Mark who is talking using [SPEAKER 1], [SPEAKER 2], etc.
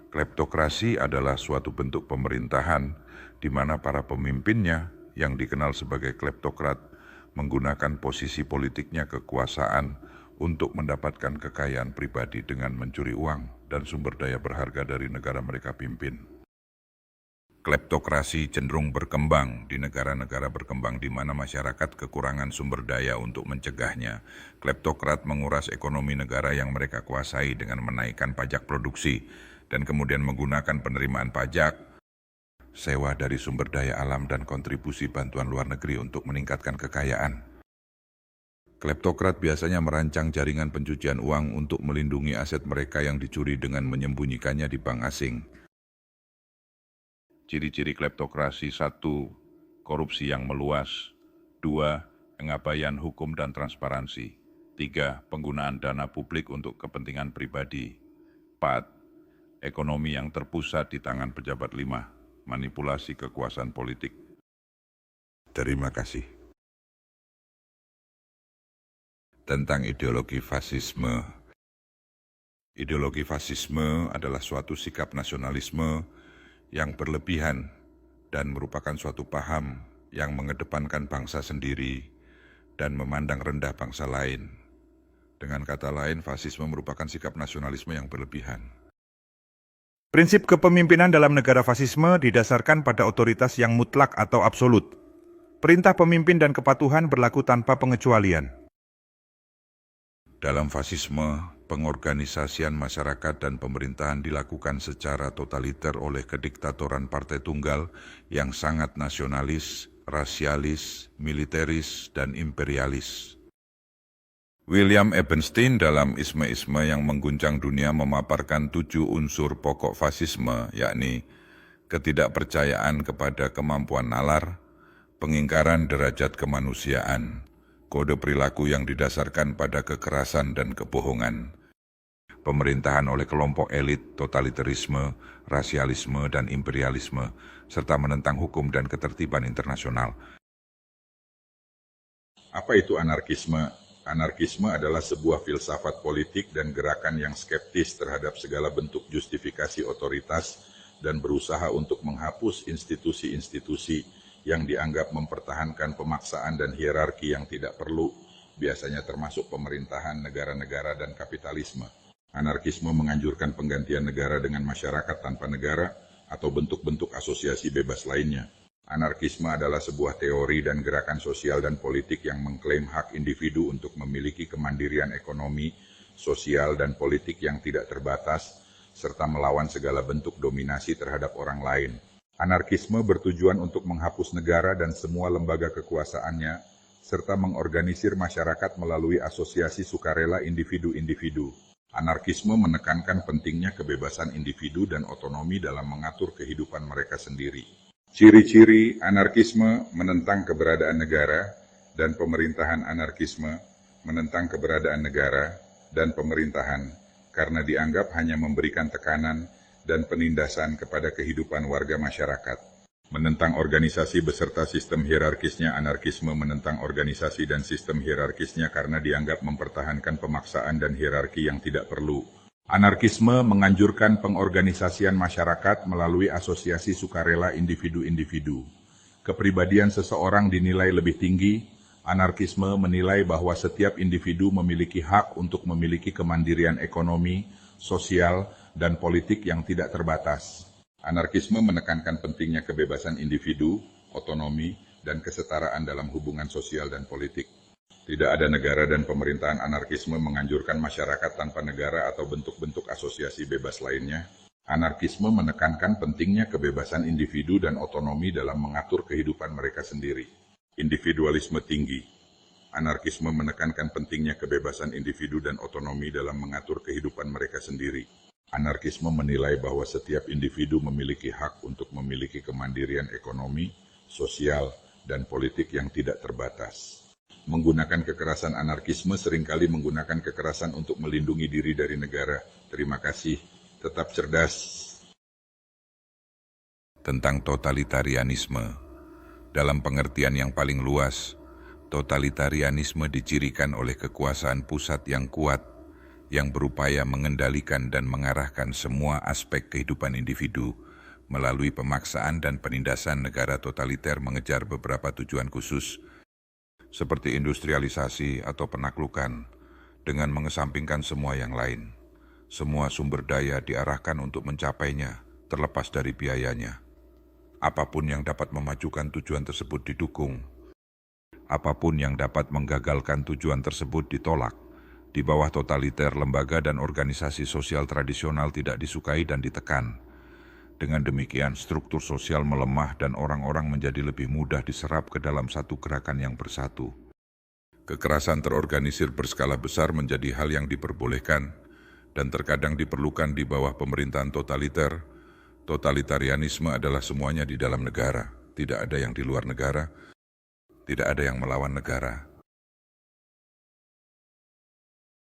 [SPEAKER 1] Kleptokrasi adalah suatu bentuk pemerintahan di mana para pemimpinnya yang dikenal sebagai kleptokrat menggunakan posisi politiknya kekuasaan untuk mendapatkan kekayaan pribadi dengan mencuri uang dan sumber daya berharga dari negara mereka pimpin. Kleptokrasi cenderung berkembang di negara-negara berkembang di mana masyarakat kekurangan sumber daya untuk mencegahnya. Kleptokrat menguras ekonomi negara yang mereka kuasai dengan menaikkan pajak produksi dan kemudian menggunakan penerimaan pajak, sewa dari sumber daya alam dan kontribusi bantuan luar negeri untuk meningkatkan kekayaan. Kleptokrat biasanya merancang jaringan pencucian uang untuk melindungi aset mereka yang dicuri dengan menyembunyikannya di bank asing. Ciri-ciri kleptokrasi: 1. Korupsi yang meluas. 2. Pengabaian hukum dan transparansi. 3. Penggunaan dana publik untuk kepentingan pribadi. 4. Ekonomi yang terpusat di tangan pejabat. 5. Manipulasi kekuasaan politik. Terima kasih. Tentang ideologi fasisme. Ideologi fasisme adalah suatu sikap nasionalisme yang berlebihan dan merupakan suatu paham yang mengedepankan bangsa sendiri dan memandang rendah bangsa lain. Dengan kata lain, fasisme merupakan sikap nasionalisme yang berlebihan.
[SPEAKER 2] Prinsip kepemimpinan dalam negara fasisme didasarkan pada otoritas yang mutlak atau absolut. Perintah pemimpin dan kepatuhan berlaku tanpa pengecualian.
[SPEAKER 1] Dalam fasisme, pengorganisasian masyarakat dan pemerintahan dilakukan secara totaliter oleh kediktatoran partai tunggal yang sangat nasionalis, rasialis, militeris, dan imperialis. William Ebenstein dalam Isme-Isme yang mengguncang dunia memaparkan 7 unsur pokok fasisme, yakni ketidakpercayaan kepada kemampuan nalar, pengingkaran derajat kemanusiaan, kode perilaku yang didasarkan pada kekerasan dan kebohongan, pemerintahan oleh kelompok elit, totalitarisme, rasialisme, dan imperialisme, serta menentang hukum dan ketertiban internasional. Apa itu anarkisme? Anarkisme adalah sebuah filsafat politik dan gerakan yang skeptis terhadap segala bentuk justifikasi otoritas dan berusaha untuk menghapus institusi-institusi yang dianggap mempertahankan pemaksaan dan hierarki yang tidak perlu, biasanya termasuk pemerintahan negara-negara dan kapitalisme. Anarkisme menganjurkan penggantian negara dengan masyarakat tanpa negara atau bentuk-bentuk asosiasi bebas lainnya. Anarkisme adalah sebuah teori dan gerakan sosial dan politik yang mengklaim hak individu untuk memiliki kemandirian ekonomi, sosial, dan politik yang tidak terbatas, serta melawan segala bentuk dominasi terhadap orang lain. Anarkisme bertujuan untuk menghapus negara dan semua lembaga kekuasaannya, serta mengorganisir masyarakat melalui asosiasi sukarela individu-individu. Anarkisme menekankan pentingnya kebebasan individu dan otonomi dalam mengatur kehidupan mereka sendiri. Ciri-ciri anarkisme: menentang keberadaan negara dan pemerintahan. Anarkisme menentang keberadaan negara dan pemerintahan karena dianggap hanya memberikan tekanan dan penindasan kepada kehidupan warga masyarakat. Menentang organisasi beserta sistem hierarkisnya. Anarkisme menentang organisasi dan sistem hierarkisnya karena dianggap mempertahankan pemaksaan dan hierarki yang tidak perlu. Anarkisme menganjurkan pengorganisasian masyarakat melalui asosiasi sukarela individu-individu. Kepribadian seseorang dinilai lebih tinggi. Anarkisme menilai bahwa setiap individu memiliki hak untuk memiliki kemandirian ekonomi, sosial, dan politik yang tidak terbatas. Anarkisme menekankan pentingnya kebebasan individu, otonomi, dan kesetaraan dalam hubungan sosial dan politik. Tidak ada negara dan pemerintahan. Anarkisme menganjurkan masyarakat tanpa negara atau bentuk-bentuk asosiasi bebas lainnya. Anarkisme menekankan pentingnya kebebasan individu dan otonomi dalam mengatur kehidupan mereka sendiri. Individualisme tinggi. Anarkisme menekankan pentingnya kebebasan individu dan otonomi dalam mengatur kehidupan mereka sendiri. Anarkisme menilai bahwa setiap individu memiliki hak untuk memiliki kemandirian ekonomi, sosial, dan politik yang tidak terbatas. Menggunakan kekerasan. Anarkisme seringkali menggunakan kekerasan untuk melindungi diri dari negara. Terima kasih. Tetap cerdas. Tentang totalitarianisme. Dalam pengertian yang paling luas, totalitarianisme dicirikan oleh kekuasaan pusat yang kuat yang berupaya mengendalikan dan mengarahkan semua aspek kehidupan individu melalui pemaksaan dan penindasan. Negara totaliter mengejar beberapa tujuan khusus, seperti industrialisasi atau penaklukan, dengan mengesampingkan semua yang lain. Semua sumber daya diarahkan untuk mencapainya, terlepas dari biayanya. Apapun yang dapat memajukan tujuan tersebut didukung. Apapun yang dapat menggagalkan tujuan tersebut ditolak. Di bawah totaliter, lembaga dan organisasi sosial tradisional tidak disukai dan ditekan. Dengan demikian, struktur sosial melemah dan orang-orang menjadi lebih mudah diserap ke dalam satu gerakan yang bersatu. Kekerasan terorganisir berskala besar menjadi hal yang diperbolehkan dan terkadang diperlukan di bawah pemerintahan totaliter. Totalitarianisme adalah semuanya di dalam negara, tidak ada yang di luar negara, tidak ada yang melawan negara.